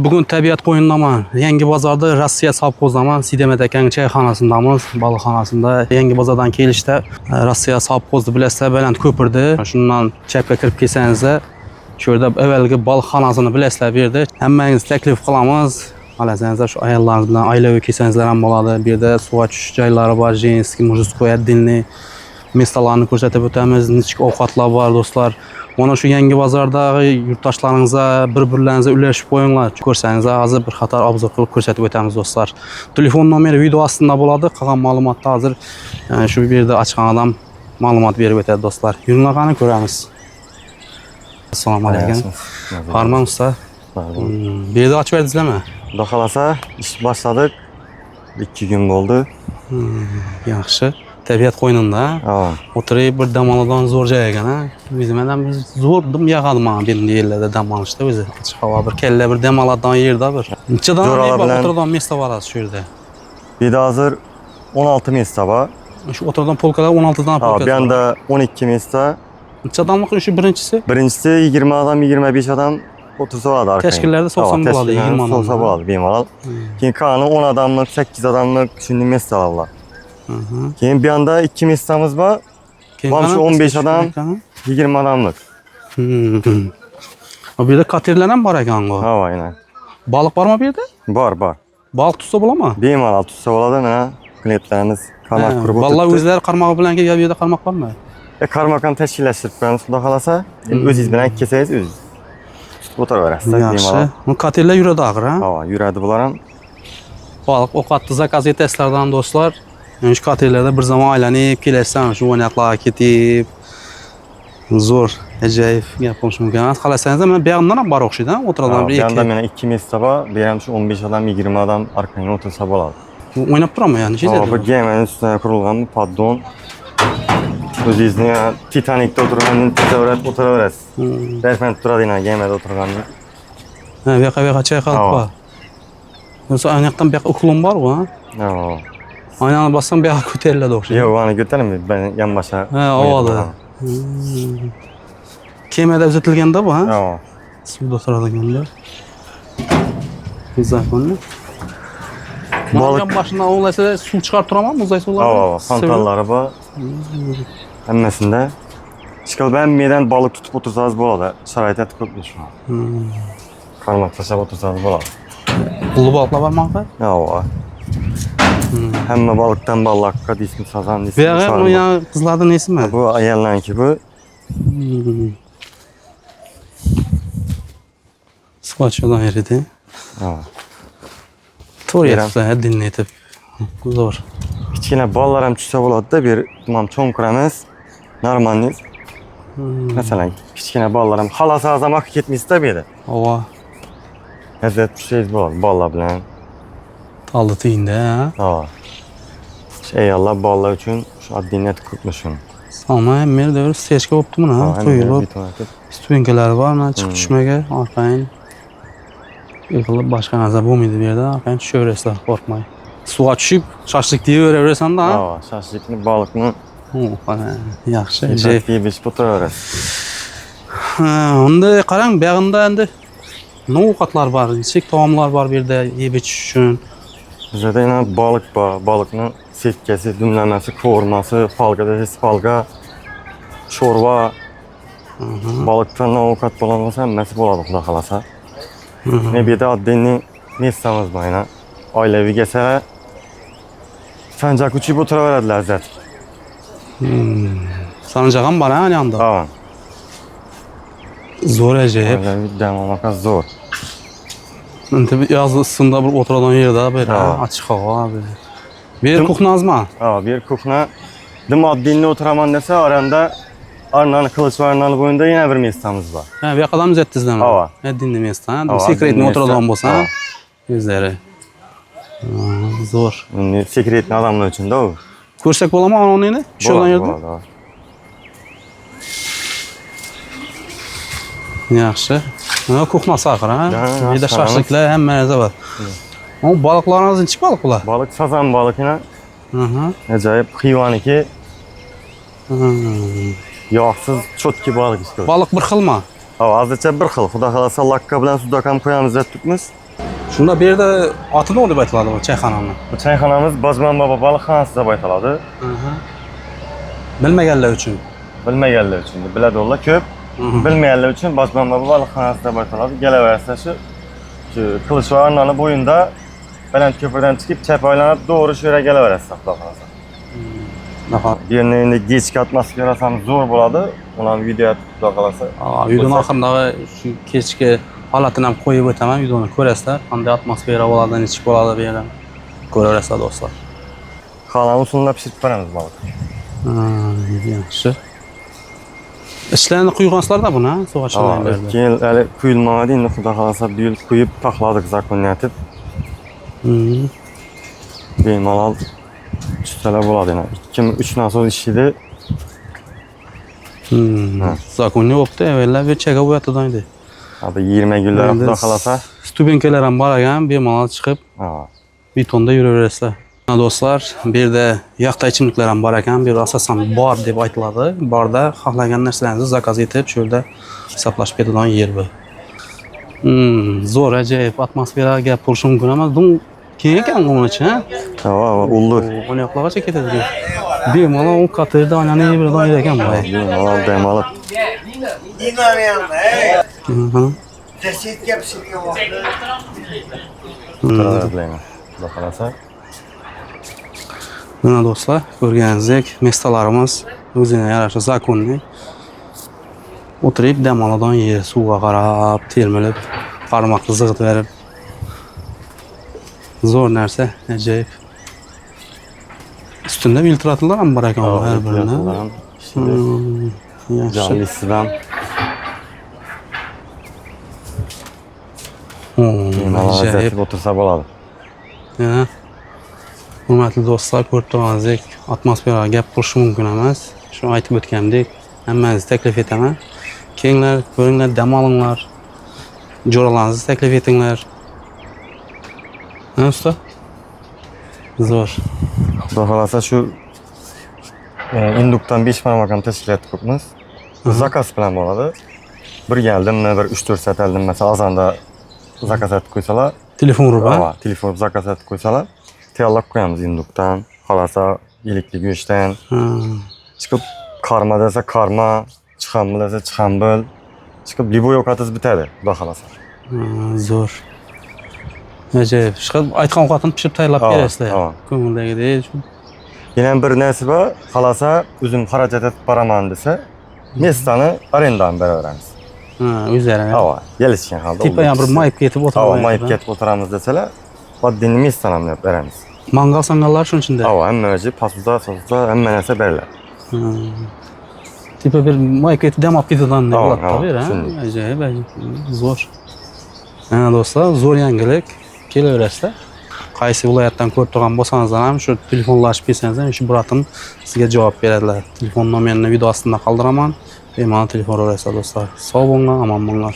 Bugün tabiat qo'yindaman. Yangi bozorda Rossiya savxozidaman. Sidemet aka çayxonasindamiz, balıqxonasida. Yangi bozordan kelishda Rossiya savxozi bilasizlar, baland ko'pirdi. Shundan chapga kirib kelsangizlar, shu yerda avvalgi balıqxonasini bilasizlar bu yerda. Hammangiz taklif qilamiz. Qalasangizlar shu ayollar bilan oilaviy kelsangizlar ham bo'ladi. Bu yerda suv tushish joylari bor, jenskiy, mujskoy, dinli mestolarni ko'rsatib o'tamiz. Nechik ovqatlar bor do'stlar. Mana shu yangi bozordagi yurtdoshlaringizga bir-birlaringizga ulashib qo'yinglar. Ko'rsangizlar hozir bir qator obzor qilib ko'rsatib o'tamiz do'stlar. Telefon nomeri video ostida bo'ladi. Qolgan ma'lumotni hozir shu yerda ochgan odam ma'lumot berib o'tadi do'stlar. Yuringlar qani ko'ramiz. Assalomu alaykum. Farmon usta. Bu yerda ochib berdingizlarmi? Xudo xolasa ish boshladik. 2 kun bo'ldi. Yaxshi. Tabiat qo'ynida. O'tirib bir dam oladigan zo'r joy ekan, ha. Biz zo'r dam yog'adi menga bu yerlarda dam olishda o'zi. Ochiq havo bir kella bir dam oladigan yerda bir. Nechadan o'tiradigan mesto bor shu yerda? Bu yerda hozir 16 mesto bor. Shu o'tiradigan polkalar 16 dan polka. Bu yerda 12 mesto. Nechadanlik shu birinchisi? Birinchisi 20 odam, 25 odam o'tirsa bo'ladi arkada. Tashkillarda so'qsam bo'ladi, 20 odam. So'qsa bo'ladi bemalol. Keyin qani 10 odamlik, 8 odamlik shunday mestolar bor. Keyin bu yanda 2 mestomuz bor. Keyin shu 15 odam, 20 odamlik. Bu yerda katerlar ham bor ekan-ku. Ha, aynan. Baliq bormi bu yerda? Bor. Baliq tutsa bo'ladimi? Bemalol tutsa bo'ladi, mana klientlarimiz qarmoq qurib o'tiribdi. Bolalar o'zlari qarmog'i bilan kelgan, bu yerda qarmoq bormi? Qarmoq ham tashkillashtirib qo'yamiz, xudo xolasa. O'zingiz bilan kelsangiz o'zingiz tutib o'tiraverasiz. Yaxshi. Bu katerlar yuradi axir, ha? Ha, yuradi bular ham. Baliq ovqatni zakaz etasizlardan do'stlar. Shu katerlarda bir zaman aylanib kelasizlar, shu o'ynaqlarga ketib. Zo'r, ajoyib gap bo'lishi mumkin. Qalasangiz, mana bu yoqdan ham bor o'xshaydi, o'tiradigan bir Bu yoqda mana 2 mesto bor, bu ham shu 15 odam, 20 odam orqaga o'tirsa bo'ladi. O'ynab turami, ya'ni nechida? Bu gemen ustiga qurilgan poddon. O'zingizni Titanicda o'tirgandan tezroq o'tiraverasiz. Darfan turadigan gemada o'tirgandan. Ha, bu yoqqa chayqalib bor. O'zi aynoqdan bu yoqqa uklon bor-ku, ha? Ha. Aynani bossam bu yoqqa ko'tariladi o'xshaydi. Yo'q, ani ko'tarilmaydi. Ben yonboshqa. Ha, ovadi. Kemada uzatilganda bu, ha? Ha. Suvda turadiganlar. Zakonni. Balık başından oğlaysa su çıkarıp duramam mı uzay suları? Ha, fantanları bor. Hammasında. Chiqib ben meydan balık tutup otursanız bo'ladi. Sharoitlar ko'pmi shu. Qarmoq tashlab otursanız bo'ladi. Pulli balıqlar bormi aka? Ha. Hamma balıktan balıqqa dismi sazan dismi. Bu ya qizlarning nesimi? Bu ayollarniki bu. Squatchadan eridi. Ha. To'g'ri yapsizlar, dinletib. Zo'r. Kichkina bolalar ham tushsa bo'ladi-da, bir tamam cho'nqiramiz. Normalniz. Masalan, kichkina bolalar ham xolasa ham oqib ketmaysiz-da bu yerda. Ova. Lazzat tushsangiz bo'ladi bolalar bilan. Taldi tiyinda, ha? Ha. Ayollar bolalar uchun shu addiynat ko'pmi shuni. Salma, men de stechka bo'ptimi, ha? Qo'yilib. Studenkalar bor, mana chiqib tushmaga, orqayn. Yiqilib boshqa narsa bo'lmaydi bu yerda, orqayn tushaverasizlar, qo'rqmang. Suvga tushib, shashlik deyaveraversan-da, ha? Ha, shashlikni, baliqni yaxshi, yeb ichib o'tiraverasiz. Unda qarang, bu yoqda endi nima ovqatlar bor, nechik taomlar bor bu yerda yeb ichish uchun. Bizda yana baliq bor, baliqni setkasi, dumlamasi, ko'rmasi, falgada falga, sho'rva. Baliqdan ovqat bo'lsa hammasi bo'ladi, xudo xolasa. Ne bir de adını mestamız var yine. Ailevi geçer. Sancak uçup oturuverdi lezzet. Sancak ham bor, ha, yanında. Tamam. Zo'r ajoyib. Ailevi dam olmak zor. Endi yoz ısında bir o'tiradigan yerda böyle ochiq havo böyle. Bir kuxnazmi? Ha, bir kuxna. Dim adını oturaman desa aranda Arnani Kılıçvarnalı boyunda yine bir mestamız var. Ha, bu yoqdan uzattizlarmi? Ha. Dinli mesta, ha? Sekretni o'tiradigan bo'lsa, o'zlari. Zo'r. Endi sekretni odamlar uchun-da u. Ko'rsak bo'ladimi onini? Shu yerda. Yaxshi. Mana kuxnasi axir, ha? Bu yerda shashliklar, hamma narsa bor. Ama balıqlarınız nechik balık bular? Balık sazan balık yine. Acayip hayvaniki. Yağsız çotki balık işte. Balık bir xilmi? Ha, azıcık bir xil. Xudo xolasa lakka bilan suda ham qo'yamiz, tutmiz. Shunda bu yerda oti nima deb aytiladi bu choyxonani? Bu çayxanamız Bozman Baba balıkxonasi deb aytiladi. Bilmaganlar uchun. Bilmaganlar uchun, biladilar ko'p. Bilmayanlar uchun Bozman Baba balıkxonasi deb aytiladi. Kelaversa shu Qilichva Arnoni bo'yinda baland ko'prikdan chiqib chap aylanib to'g'ri shu yerga kelaverasiz, xudo xolasa. Bu yerni endi kechki atmosferasi ham zo'r bo'ladi. Uni ham video xudo xolasa. Videoni oxirida shu kechki holatini ham qo'yib o'taman, videoni ko'rasizlar. Qanday atmosfera bo'ladi, nechik bo'ladi bu yerda. Ko'raverasizlar do'stlar. Xalam usulida pishirib beramiz baliq. Yaxshi. Ishlarni quygansizlar-da buni, so'g'achlarni. Keyin hali quyilmadi, endi xudo xolasa bu yil quyib taxladik zakoniyatib. Bemalol tushsalar bo'ladi yana. 2-3 nasos ishidi. Zakonni bo'pti, evvela bir chega bo'yatadi edi. Hadi 20 kunlar xudo xolasa. Stubenkalar ham bor ekan, bemalol chiqib, betonda yuraverasizlar. Do'stlar, bu yerda yoqta ichimliklar ham bor ekan, bu yerda asosan bor deb aytiladi. Borda xohlagan narsalaringizni zakaz etib, shu yerda hisoblashib ketadigan yer bu. Zo'r, ajoyib atmosferaga bo'lishi mumkin emas. Keng ekan bunun ichi, ha? Ha, ullu. Buni yoqlagacha ketadi. Bemalol u qatorda anani birdan yer ekan bu. Bemalol bemalol. Desetga pishirgan vaqtda Xudo xolasa. Mana do'stlar, ko'rganingizdek, mestalarimiz o'ziga yarasha zakonli. O'tirib dam oladigan yer, suvga qarab, termilib, qarmoqni zig'it berib. Zo'r narsa, ajoyib. Ustunda filtratorlar ham bor ekan har birini. Yaxshi. Jonlisidan. Ajoyib o'tirsa bo'ladi. Hurmatli do'stlar, ko'rib turganingizdek, atmosferaga gap qurish mumkin emas. Shuni aytib o'tgandek, hammangizni taklif etaman. Kelinglar, ko'ringlar, dam olinglar. Jo'ralaringizni taklif etinglar. Ha, usta? Zo'r. Xudo xolasa shu indukdan 5 marmakam tashkil etibmiz. Zakaz bilan bo'ladi. Bir geldimmi, bir 3-4 soat oldin mesela azanda zakaz etib qo'ysalar, Telefon urib, ha? Telefon zakaz etib qo'ysalar, tayyorlab qo'yamiz indukdan, xolasa ilikli go'shtdan. Chiqib qarma desa qarma, chiqambil desa chiqambil. Chiqib liboy ovqatingiz bitadi, xudo xolasa. Zo'r. Ajoyib. Chiqib aytgan ovqatni pishirib tayyorlab berasizlar. Ko'ngildagidek. Yana bir narsa bor, xolasa o'zim xarajat etib boraman desa, mestani arendadan beraveramiz. O'zlari. Kelishgan holda. Tipa ham bir mayib ketib o'tiramiz. Mayib ketib o'tiramiz desalar, oddiy mestani ham beramiz. Mangal sangallar shuning ichida. Hamma o'zi pasuda, hamma narsa beriladi. Tipa bir mayib ketib dam olib ketadigan bo'ladi tabii, ha? Ajoyib, zo'r. Mana do'stlar, zo'r yangilik. Kelaverasizlar. Qaysi viloyatdan ko'rib turgan bo'lsangiz ham shu telefonlashib kelsangiz ham shu bratim sizga javob beradilar. Telefon nomerini video ostida qoldiraman. Bemalol telefon uraverasizlar do'stlar. Sog' bo'linglar, omon bo'linglar.